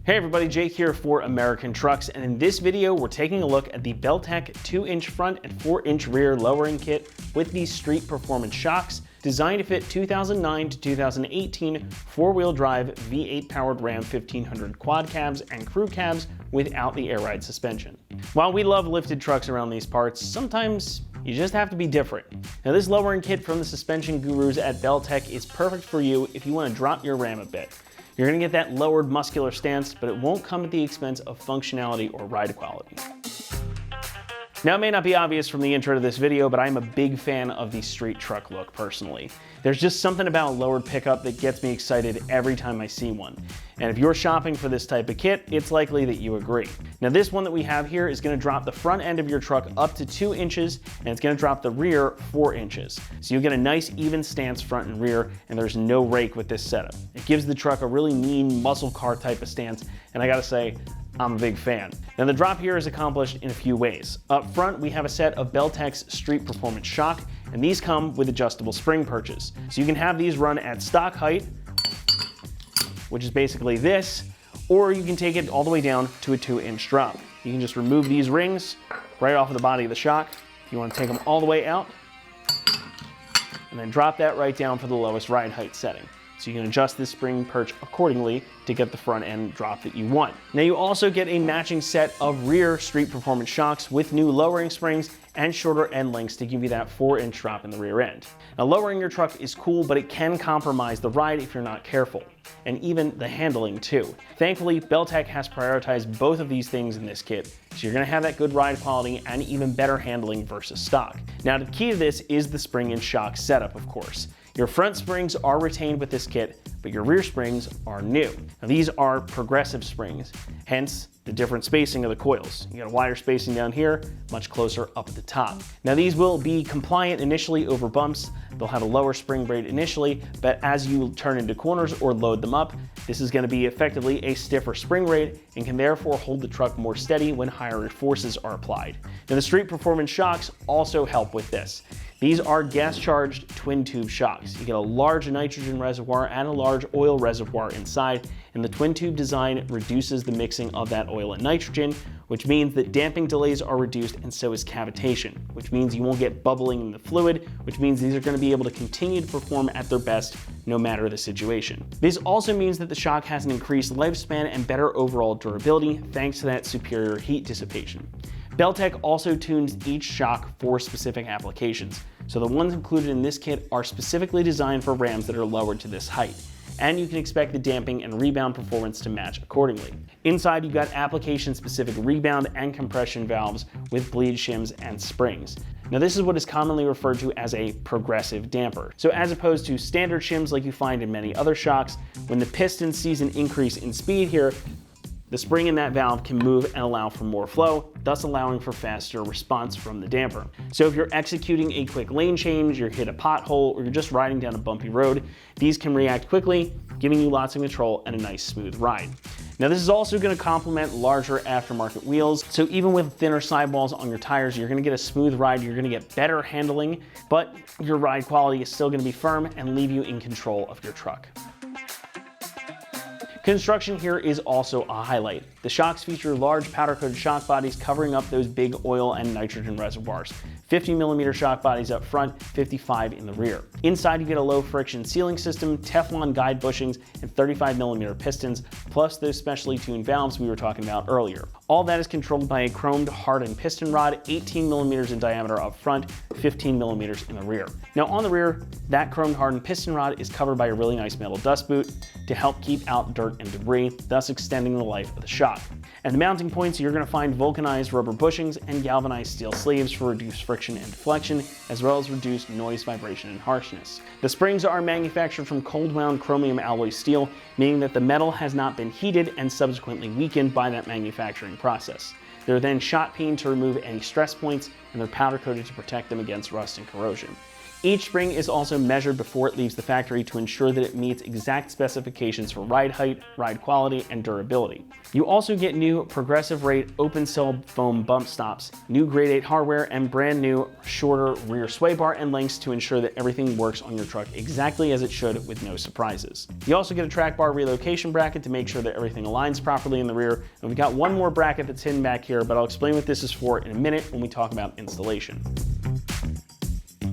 Hey everybody, Jake here for American Trucks, and in this video we're taking a look at the Beltec 2-inch front and 4-inch rear lowering kit with these street performance shocks designed to fit 2009 to 2018 four-wheel drive V8 powered Ram 1500 quad cabs and crew cabs without the air ride suspension. While we love lifted trucks around these parts, sometimes you just have to be different. Now this lowering kit from the suspension gurus at Beltec is perfect for you if you want to drop your Ram a bit. You're going to get that lowered muscular stance, but it won't come at the expense of functionality or ride quality. Now, it may not be obvious from the intro to this video, but I'm a big fan of the street truck look personally. There's just something about lowered pickup that gets me excited every time I see one. And if you're shopping for this type of kit, it's likely that you agree. Now, this one that we have here is going to drop the front end of your truck up to 2 inches, and it's going to drop the rear 4 inches. So you get a nice even stance front and rear, and there's no rake with this setup. It gives the truck a really mean muscle car type of stance, and I gotta say, I'm a big fan. Now the drop here is accomplished in a few ways. Up front, we have a set of Beltec's Street Performance shock, and these come with adjustable spring perches. So you can have these run at stock height, which is basically this, or you can take it all the way down to a 2-inch drop. You can just remove these rings right off of the body of the shock. If you want to take them all the way out, and then drop that right down for the lowest ride height setting. So you can adjust this spring perch accordingly to get the front end drop that you want. Now you also get a matching set of rear Street Performance shocks with new lowering springs and shorter end lengths to give you that 4-inch drop in the rear end. Now lowering your truck is cool, but it can compromise the ride if you're not careful, and even the handling too. Thankfully, Beltec has prioritized both of these things in this kit, so you're gonna have that good ride quality and even better handling versus stock. Now the key to this is the spring and shock setup, of course. Your front springs are retained with this kit, but your rear springs are new. Now these are progressive springs, hence the different spacing of the coils. You got a wider spacing down here, much closer up at the top. Now these will be compliant initially over bumps. They'll have a lower spring rate initially, but as you turn into corners or load them up, this is going to be effectively a stiffer spring rate and can therefore hold the truck more steady when higher forces are applied. Now the Street Performance shocks also help with this. These are gas-charged twin-tube shocks. You get a large nitrogen reservoir and a large oil reservoir inside, and the twin-tube design reduces the mixing of that oil and nitrogen, which means that damping delays are reduced and so is cavitation, which means you won't get bubbling in the fluid, which means these are going to be able to continue to perform at their best no matter the situation. This also means that the shock has an increased lifespan and better overall durability thanks to that superior heat dissipation. Beltec also tunes each shock for specific applications, so the ones included in this kit are specifically designed for Rams that are lowered to this height, and you can expect the damping and rebound performance to match accordingly. Inside, you've got application-specific rebound and compression valves with bleed shims and springs. Now this is what is commonly referred to as a progressive damper. So as opposed to standard shims like you find in many other shocks, when the piston sees an increase in speed here, the spring in that valve can move and allow for more flow, thus allowing for faster response from the damper. So if you're executing a quick lane change, you're hit a pothole, or you're just riding down a bumpy road, these can react quickly, giving you lots of control and a nice smooth ride. Now this is also going to complement larger aftermarket wheels, so even with thinner sidewalls on your tires, you're going to get a smooth ride, you're going to get better handling, but your ride quality is still going to be firm and leave you in control of your truck. Construction here is also a highlight. The shocks feature large powder-coated shock bodies covering up those big oil and nitrogen reservoirs. 50mm shock bodies up front, 55 in the rear. Inside you get a low friction sealing system, Teflon guide bushings, and 35mm pistons, plus those specially tuned valves we were talking about earlier. All that is controlled by a chromed hardened piston rod, 18mm in diameter up front, 15mm in the rear. Now on the rear, that chromed hardened piston rod is covered by a really nice metal dust boot to help keep out dirt and debris, thus extending the life of the shock. At the mounting points, you're going to find vulcanized rubber bushings and galvanized steel sleeves for reduced friction and deflection, as well as reduced noise, vibration, and harshness. The springs are manufactured from cold wound chromium alloy steel, meaning that the metal has not been heated and subsequently weakened by that manufacturing process. They're then shot peened to remove any stress points, and they're powder coated to protect them against rust and corrosion. Each spring is also measured before it leaves the factory to ensure that it meets exact specifications for ride height, ride quality, and durability. You also get new progressive rate open cell foam bump stops, new grade 8 hardware, and brand new shorter rear sway bar and links to ensure that everything works on your truck exactly as it should with no surprises. You also get a track bar relocation bracket to make sure that everything aligns properly in the rear, and we've got one more bracket that's hidden back here, but I'll explain what this is for in a minute when we talk about installation.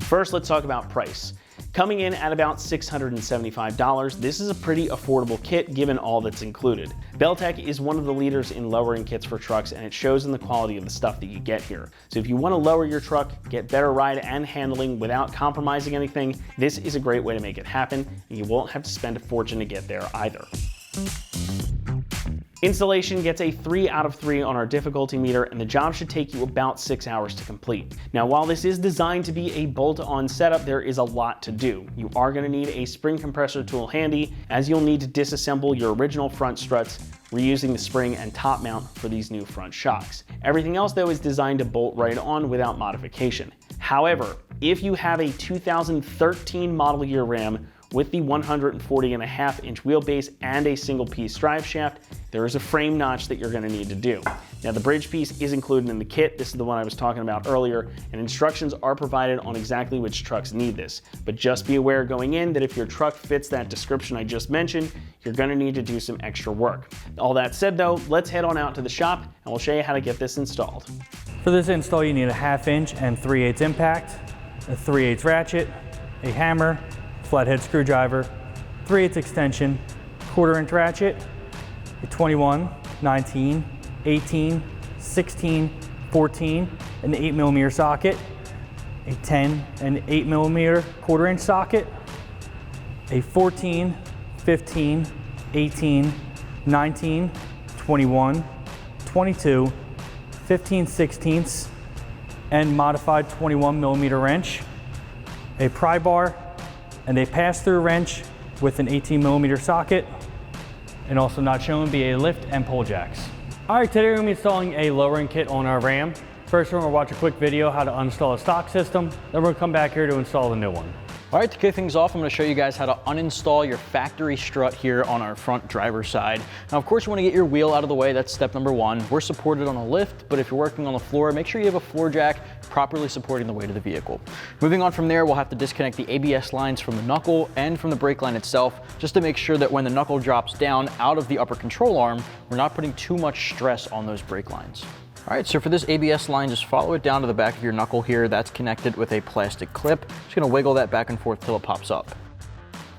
First, let's talk about price. Coming in at about $675, this is a pretty affordable kit given all that's included. Beltec is one of the leaders in lowering kits for trucks, and it shows in the quality of the stuff that you get here. So if you want to lower your truck, get better ride and handling without compromising anything, this is a great way to make it happen, and you won't have to spend a fortune to get there either. Installation gets a 3 out of 3 on our difficulty meter, and the job should take you about 6 hours to complete. Now, while this is designed to be a bolt-on setup, there is a lot to do. You are going to need a spring compressor tool handy, as you'll need to disassemble your original front struts, reusing the spring and top mount for these new front shocks. Everything else, though, is designed to bolt right on without modification. However, if you have a 2013 model year Ram with the 140.5-inch wheelbase and a single piece drive shaft, there is a frame notch that you're going to need to do. Now, the bridge piece is included in the kit. This is the one I was talking about earlier, and instructions are provided on exactly which trucks need this. But just be aware going in that if your truck fits that description I just mentioned, you're going to need to do some extra work. All that said though, let's head on out to the shop and we'll show you how to get this installed. For this install, you need a 1/2 inch and 3/8 impact, a 3/8 ratchet, a hammer, flathead screwdriver, 3/8 extension, 1/4 inch ratchet, a 21, 19, 18, 16, 14, an 8mm socket, a 10 and 8mm 1/4 inch socket, a 14, 15, 18, 19, 21, 22, 15/16, and modified 21mm wrench, a pry bar, and a pass-through wrench with an 18mm socket, and also not shown be a lift and pull jacks. All right, today we're gonna be installing a lowering kit on our Ram. First, we're gonna watch a quick video how to uninstall a stock system, then we're gonna come back here to install the new one. All right, to kick things off, I'm going to show you guys how to uninstall your factory strut here on our front driver's side. Now, of course, you want to get your wheel out of the way. That's step number one. We're supported on a lift, but if you're working on the floor, make sure you have a floor jack properly supporting the weight of the vehicle. Moving on from there, we'll have to disconnect the ABS lines from the knuckle and from the brake line itself, just to make sure that when the knuckle drops down out of the upper control arm, we're not putting too much stress on those brake lines. All right, so for this ABS line, just follow it down to the back of your knuckle here. That's connected with a plastic clip. Just gonna wiggle that back and forth till it pops up.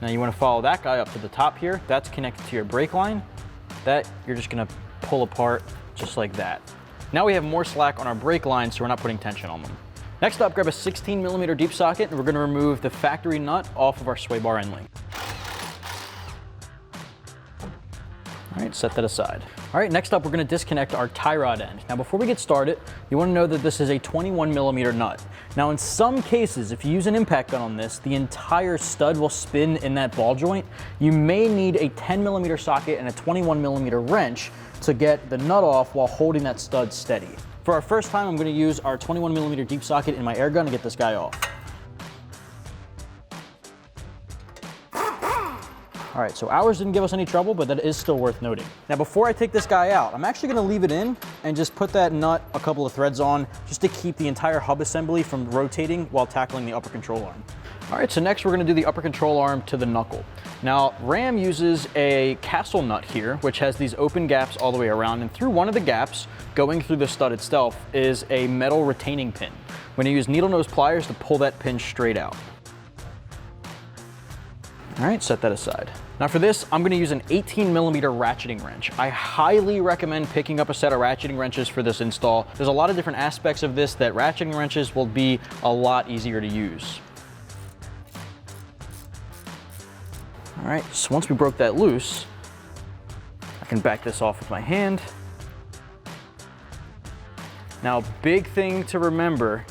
Now you wanna follow that guy up to the top here. That's connected to your brake line. That you're just gonna pull apart just like that. Now we have more slack on our brake line, so we're not putting tension on them. Next up, grab a 16mm deep socket, and we're gonna remove the factory nut off of our sway bar end link. All right, set that aside. All right, next up, we're gonna disconnect our tie rod end. Now, before we get started, you wanna know that this is a 21mm nut. Now, in some cases, if you use an impact gun on this, the entire stud will spin in that ball joint. You may need a 10mm socket and a 21mm wrench to get the nut off while holding that stud steady. For our first time, I'm gonna use our 21mm deep socket in my air gun to get this guy off. All right, so ours didn't give us any trouble, but that is still worth noting. Now, before I take this guy out, I'm actually gonna leave it in and just put that nut a couple of threads on just to keep the entire hub assembly from rotating while tackling the upper control arm. All right, so next we're gonna do the upper control arm to the knuckle. Now, Ram uses a castle nut here, which has these open gaps all the way around, and through one of the gaps, going through the stud itself, is a metal retaining pin. We're gonna use needle nose pliers to pull that pin straight out. All right, set that aside. Now for this, I'm gonna use an 18mm ratcheting wrench. I highly recommend picking up a set of ratcheting wrenches for this install. There's a lot of different aspects of this that ratcheting wrenches will be a lot easier to use. All right, so once we broke that loose, I can back this off with my hand. Now, big thing to remember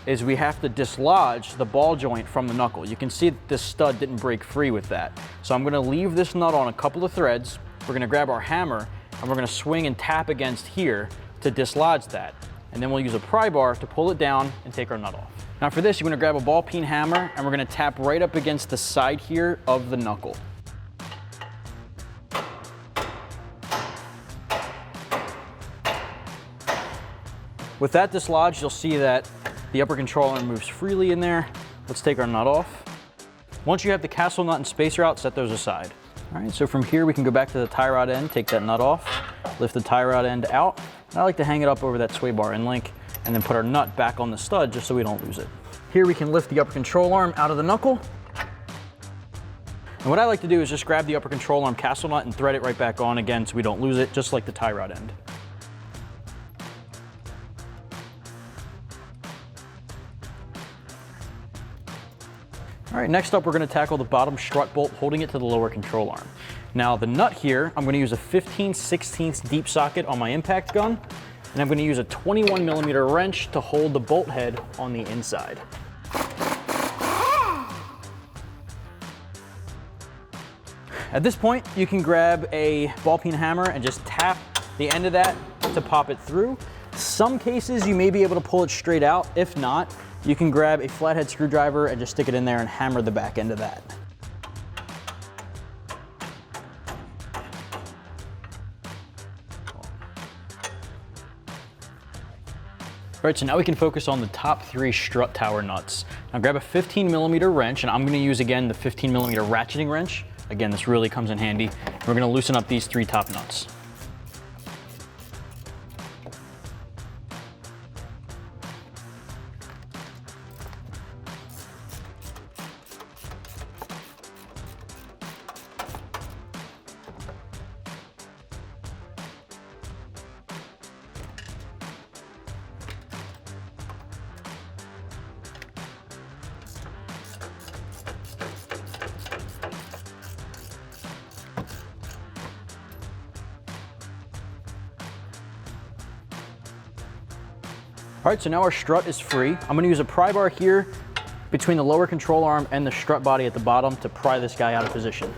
is we have to dislodge the ball joint from the knuckle. You can see that this stud didn't break free with that. So I'm gonna leave this nut on a couple of threads. We're gonna grab our hammer and we're gonna swing and tap against here to dislodge that. And then we'll use a pry bar to pull it down and take our nut off. Now for this, you're gonna grab a ball peen hammer and we're gonna tap right up against the side here of the knuckle. With that dislodged, you'll see that the upper control arm moves freely in there. Let's take our nut off. Once you have the castle nut and spacer out, set those aside. All right, so from here we can go back to the tie rod end, take that nut off, lift the tie rod end out. And I like to hang it up over that sway bar end link and then put our nut back on the stud just so we don't lose it. Here we can lift the upper control arm out of the knuckle. And what I like to do is just grab the upper control arm castle nut and thread it right back on again so we don't lose it, just like the tie rod end. All right, next up we're going to tackle the bottom strut bolt holding it to the lower control arm. Now the nut here, I'm going to use a 15/16 deep socket on my impact gun, and I'm going to use a 21mm wrench to hold the bolt head on the inside. At this point, you can grab a ball peen hammer and just tap the end of that to pop it through. Some cases you may be able to pull it straight out. If not, you can grab a flathead screwdriver and just stick it in there and hammer the back end of that. All right, so now we can focus on the top 3 strut tower nuts. Now grab a 15mm wrench, and I'm gonna use again the 15mm ratcheting wrench. Again, this really comes in handy. We're gonna loosen up these 3 top nuts. All right, so now our strut is free. I'm gonna use a pry bar here between the lower control arm and the strut body at the bottom to pry this guy out of position.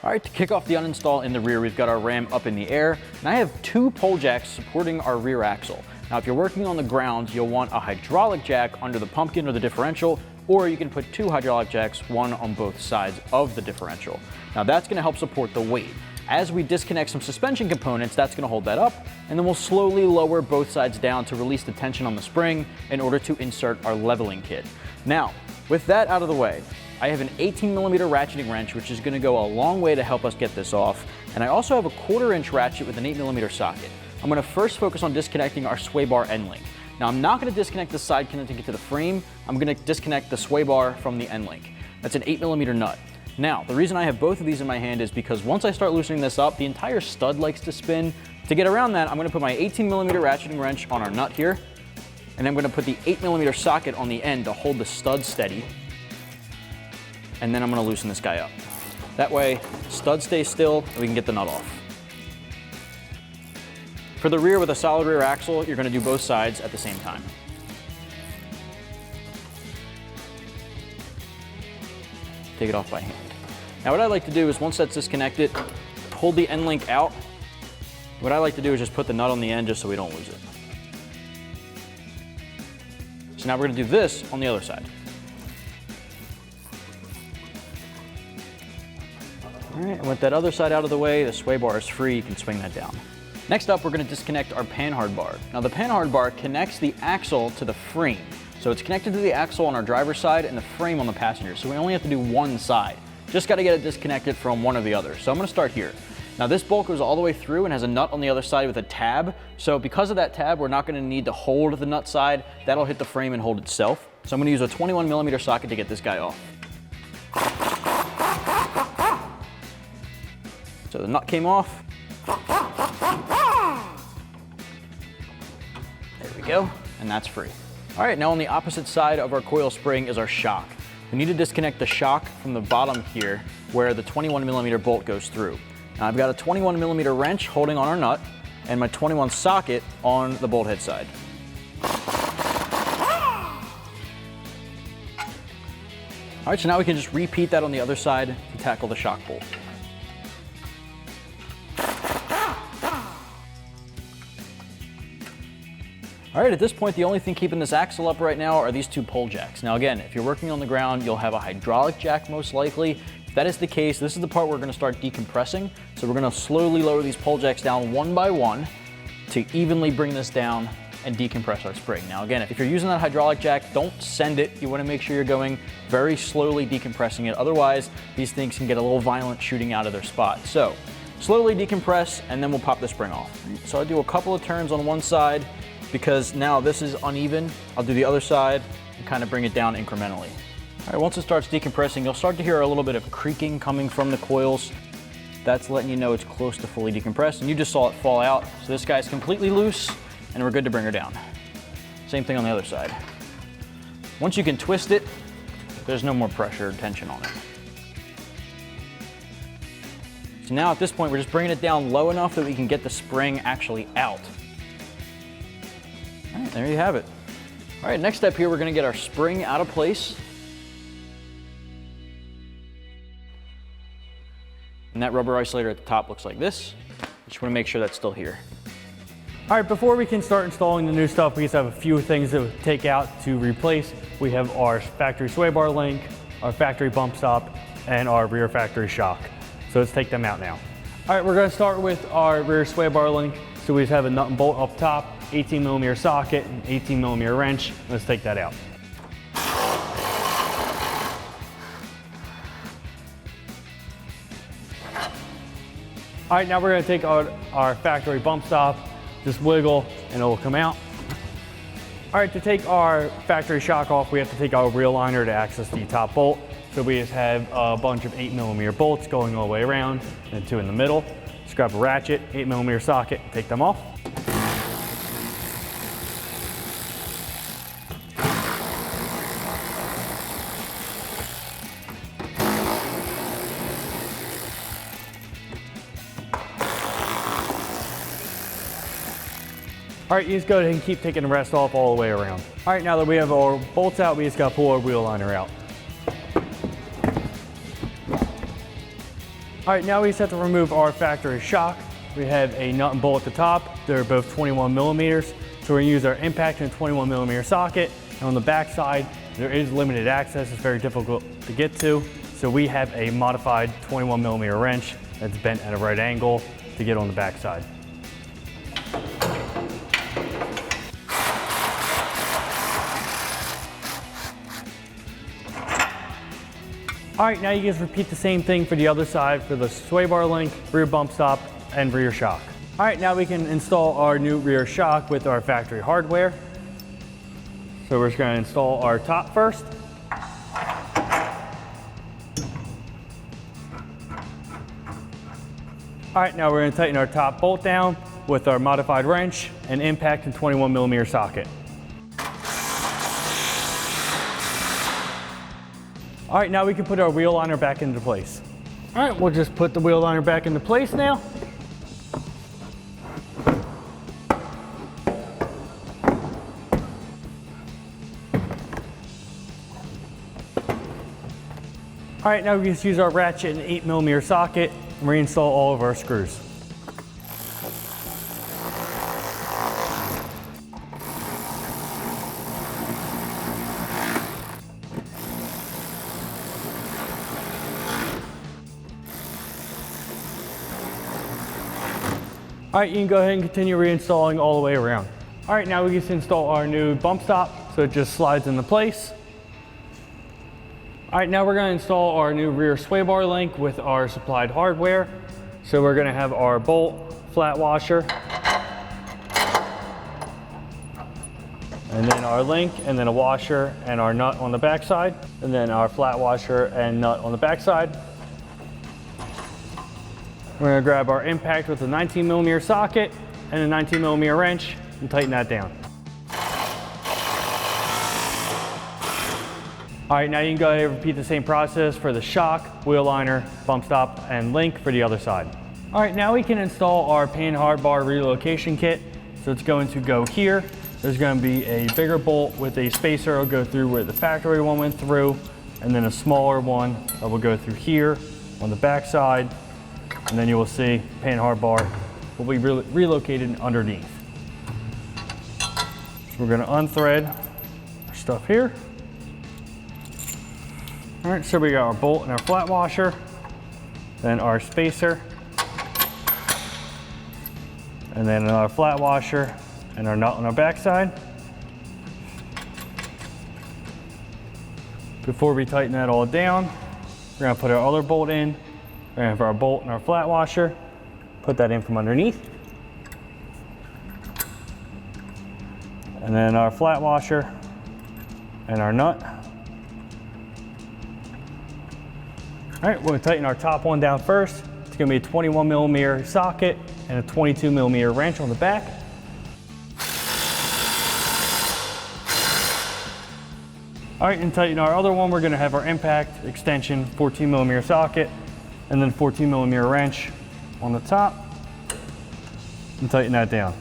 All right, to kick off the uninstall in the rear, we've got our ram up in the air, and I have 2 pole jacks supporting our rear axle. Now, if you're working on the ground, you'll want a hydraulic jack under the pumpkin or the differential, or you can put 2 hydraulic jacks, one on both sides of the differential. Now that's gonna help support the weight. As we disconnect some suspension components, that's gonna hold that up, and then we'll slowly lower both sides down to release the tension on the spring in order to insert our leveling kit. Now, with that out of the way, I have an 18mm ratcheting wrench, which is gonna go a long way to help us get this off, and I also have a 1/4" ratchet with an 8mm socket. I'm gonna first focus on disconnecting our sway bar end link. Now I'm not gonna disconnect the side connecting it to the frame, I'm gonna disconnect the sway bar from the end link. That's an 8mm nut. Now, the reason I have both of these in my hand is because once I start loosening this up, the entire stud likes to spin. To get around that, I'm gonna put my 18mm ratcheting wrench on our nut here, and I'm gonna put the 8mm socket on the end to hold the stud steady. And then I'm gonna loosen this guy up. That way, stud stays still and we can get the nut off. For the rear with a solid rear axle, you're gonna do both sides at the same time. Take it off by hand. Now what I like to do is once that's disconnected, pull the end link out. What I like to do is just put the nut on the end just so we don't lose it. So now we're gonna do this on the other side. All right, and with that other side out of the way, the sway bar is free, you can swing that down. Next up, we're gonna disconnect our panhard bar. Now the panhard bar connects the axle to the frame. So it's connected to the axle on our driver's side and the frame on the passenger. So we only have to do one side. Just gotta get it disconnected from one or the other. So I'm gonna start here. Now this bolt goes all the way through and has a nut on the other side with a tab. So because of that tab, we're not gonna need to hold the nut side. That'll hit the frame and hold itself. So I'm gonna use a 21mm socket to get this guy off. So the nut came off. There we go, and that's free. All right, now on the opposite side of our coil spring is our shock. We need to disconnect the shock from the bottom here where the 21mm bolt goes through. Now I've got a 21mm wrench holding on our nut and my 21 socket on the bolt head side. All right, so now we can just repeat that on the other side to tackle the shock bolt. All right, at this point, the only thing keeping this axle up right now are these two pole jacks. Now again, if you're working on the ground, you'll have a hydraulic jack most likely. If that is the case, this is the part where we're gonna start decompressing. So we're gonna slowly lower these pole jacks down one by one to evenly bring this down and decompress our spring. Now again, if you're using that hydraulic jack, don't send it. You wanna make sure you're going very slowly decompressing it. Otherwise, these things can get a little violent shooting out of their spot. So slowly decompress, and then we'll pop the spring off. So I do a couple of turns on one side, because now this is uneven. I'll do the other side and kind of bring it down incrementally. All right, once it starts decompressing, you'll start to hear a little bit of creaking coming from the coils. That's letting you know it's close to fully decompressed, and you just saw it fall out. So this guy's completely loose, and we're good to bring her down. Same thing on the other side. Once you can twist it, there's no more pressure or tension on it. So now at this point, we're just bringing it down low enough that we can get the spring actually out. All right, there you have it. All right, next step here, we're gonna get our spring out of place. And that rubber isolator at the top looks like this. Just wanna make sure that's still here. All right, before we can start installing the new stuff, we just have a few things to take out to replace. We have our factory sway bar link, our factory bump stop, and our rear factory shock. So let's take them out now. All right, we're gonna start with our rear sway bar link. So we just have a nut and bolt up top, 18mm socket, and 18mm wrench. Let's take that out. All right, now we're gonna take out our factory bump stop, just wiggle and it will come out. All right, to take our factory shock off, we have to take our reel liner to access the top bolt. So we just have a bunch of 8mm bolts going all the way around and two in the middle. Just grab a ratchet, 8mm socket, and take them off. All right, you just go ahead and keep taking the rest off all the way around. All right, now that we have our bolts out, we just gotta pull our wheel liner out. All right, now we just have to remove our factory shock. We have a nut and bolt at the top. They're both 21mm. So we're gonna use our impact and 21mm socket. And on the back side, there is limited access. It's very difficult to get to. So we have a modified 21mm wrench that's bent at a right angle to get on the back side. All right, now you guys repeat the same thing for the other side for the sway bar link, rear bump stop, and rear shock. All right, now we can install our new rear shock with our factory hardware. So we're just gonna install our top first. All right, now we're gonna tighten our top bolt down with our modified wrench and impact and 21mm socket. All right, now we can put our wheel liner back into place. All right, we'll just put the wheel liner back into place now. All right, now we just use our ratchet and 8mm socket and reinstall all of our screws. All right, you can go ahead and continue reinstalling all the way around. All right, now we just install our new bump stop so it just slides into place. All right, now we're gonna install our new rear sway bar link with our supplied hardware. So we're gonna have our bolt, flat washer, and then our link, and then a washer and our nut on the back side, and then our flat washer and nut on the back side. We're gonna grab our impact with a 19mm socket and a 19mm wrench and tighten that down. All right, now you can go ahead and repeat the same process for the shock, wheel liner, bump stop, and link for the other side. All right, now we can install our Panhard bar relocation kit. So it's going to go here. There's gonna be a bigger bolt with a spacer that'll go through where the factory one went through, and then a smaller one that will go through here on the back side. And then you will see Panhard bar will be relocated underneath. We're gonna unthread our stuff here. All right, so we got our bolt and our flat washer, then our spacer, and then another flat washer and our nut on our backside. Before we tighten that all down, we're gonna put our other bolt in. We're gonna have our bolt and our flat washer. Put that in from underneath. And then our flat washer and our nut. All right, we're gonna tighten our top one down first. It's gonna be a 21mm socket and a 22mm wrench on the back. All right, and tighten our other one, we're gonna have our impact extension 14mm socket and then 14mm wrench on the top and tighten that down.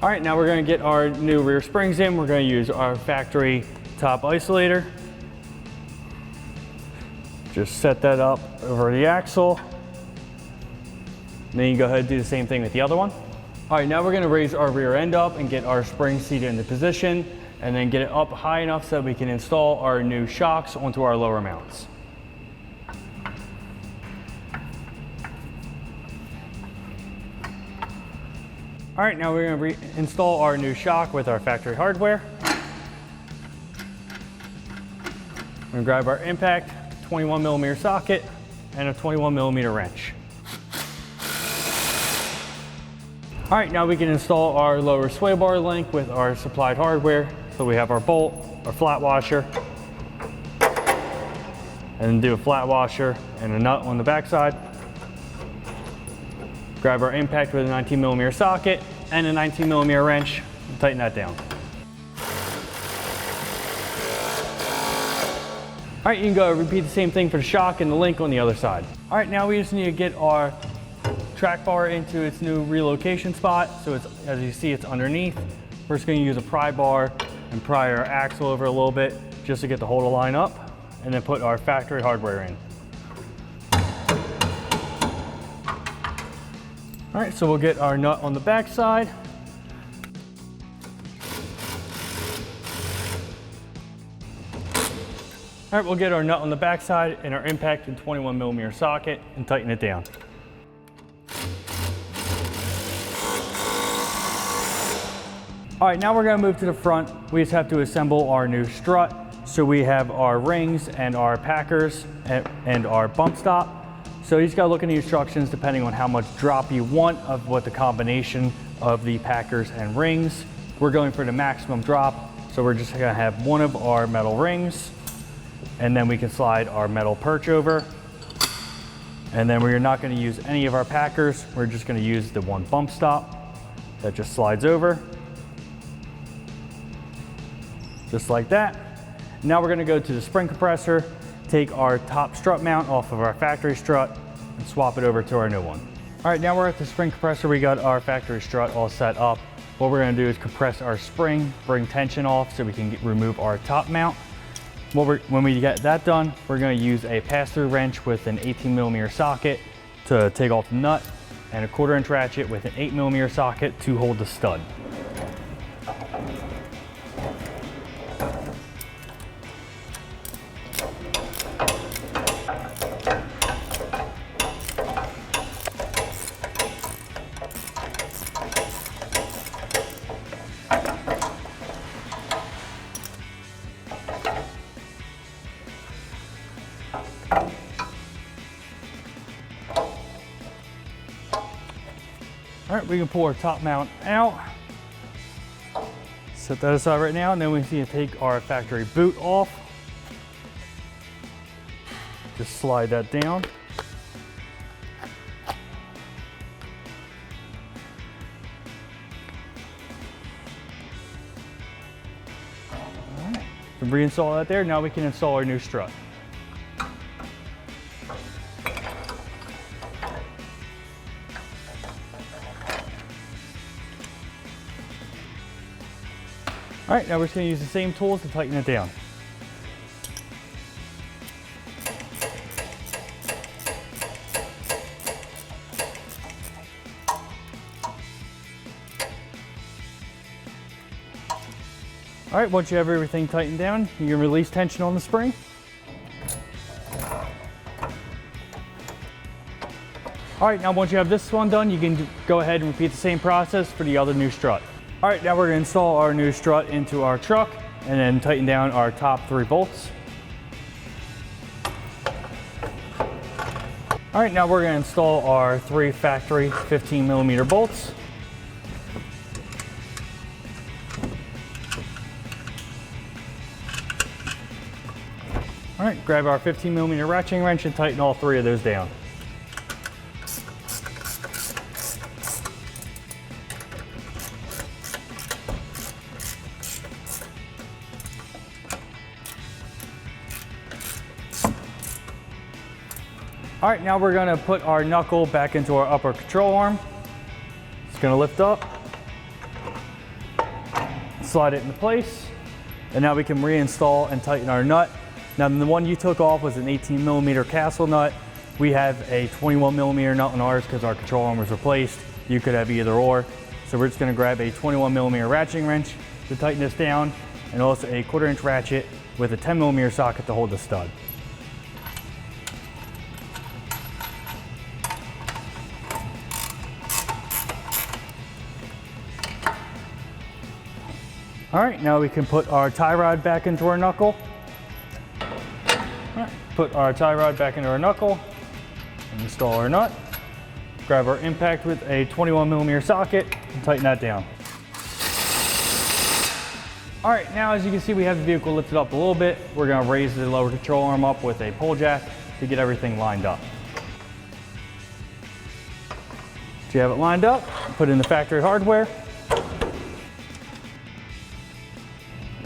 All right, now we're gonna get our new rear springs in. We're gonna use our factory top isolator. Just set that up over the axle. And then you go ahead and do the same thing with the other one. All right, now we're gonna raise our rear end up and get our spring seated into position and then get it up high enough so that we can install our new shocks onto our lower mounts. All right, now we're gonna install our new shock with our factory hardware. We're gonna grab our impact, 21mm socket, and a 21mm wrench. All right, now we can install our lower sway bar link with our supplied hardware. So we have our bolt, our flat washer, and then do a flat washer and a nut on the backside. Grab our impact with a 19mm socket and a 19mm wrench and tighten that down. All right, you can go repeat the same thing for the shock and the link on the other side. All right, now we just need to get our track bar into its new relocation spot. So it's, as you see, it's underneath. We're just gonna use a pry bar and pry our axle over a little bit just to get the hole to line up and then put our factory hardware in. All right, so we'll get our nut on the back side. All right, we'll get our nut on the back side and our impact and 21mm socket and tighten it down. All right, now we're gonna move to the front. We just have to assemble our new strut. So we have our rings and our packers and our bump stop. So you just gotta look in the instructions depending on how much drop you want of what the combination of the packers and rings. We're going for the maximum drop. So we're just gonna have one of our metal rings and then we can slide our metal perch over. And then we're not gonna use any of our packers. We're just gonna use the one bump stop that just slides over. Just like that. Now we're gonna go to the spring compressor, take our top strut mount off of our factory strut and swap it over to our new one. All right, now we're at the spring compressor. We got our factory strut all set up. What we're gonna do is compress our spring, bring tension off so we can remove our top mount. When we get that done, we're gonna use a pass-through wrench with an 18mm socket to take off the nut and a 1/4" ratchet with an 8mm socket to hold the stud. All right, we can pull our top mount out. Set that aside right now, and then we need to take our factory boot off. Just slide that down. All right, so reinstall that there. Now we can install our new strut. All right, now we're just gonna use the same tools to tighten it down. All right, once you have everything tightened down, you can release tension on the spring. All right, now once you have this one done, you can go ahead and repeat the same process for the other new strut. All right, now we're gonna install our new strut into our truck and then tighten down our top 3 bolts. All right, now we're gonna install our 3 factory 15mm bolts. All right, grab our 15mm ratcheting wrench and tighten all 3 of those down. All right, now we're gonna put our knuckle back into our upper control arm. It's gonna lift up, slide it into place, and now we can reinstall and tighten our nut. Now the one you took off was an 18mm Castle nut. We have a 21mm nut on ours because our control arm was replaced. You could have either or. So we're just gonna grab a 21mm ratcheting wrench to tighten this down, and also a 1/4 inch ratchet with a 10mm socket to hold the stud. All right, now we can put our tie rod back into our knuckle. All right, put our tie rod back into our knuckle, and install our nut. Grab our impact with a 21mm socket and tighten that down. All right, now as you can see, we have the vehicle lifted up a little bit. We're gonna raise the lower control arm up with a pull jack to get everything lined up. Once you have it lined up, put in the factory hardware.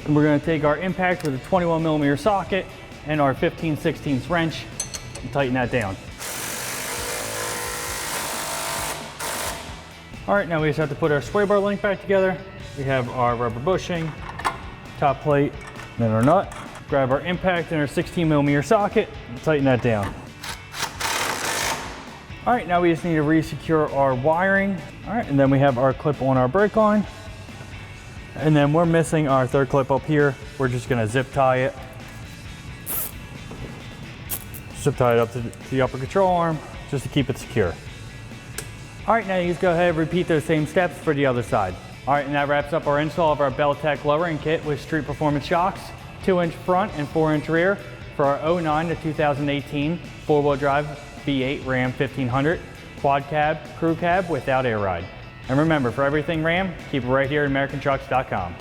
And we're going to take our impact with a 21mm socket and our 15/16 wrench and tighten that down. All right, now we just have to put our sway bar link back together. We have our rubber bushing, top plate, and then our nut. Grab our impact and our 16mm socket and tighten that down. All right, now we just need to re-secure our wiring. All right, and then we have our clip on our brake line. And then we're missing our 3rd clip up here. We're just gonna zip tie it. Zip tie it up to the upper control arm just to keep it secure. All right, now you just go ahead and repeat those same steps for the other side. All right, and that wraps up our install of our Beltec lowering kit with Street Performance shocks, 2-inch front and 4-inch rear for our 09 to 2018 4-wheel drive V8 Ram 1500 quad cab, crew cab without air ride. And remember, for everything Ram, keep it right here at AmericanTrucks.com.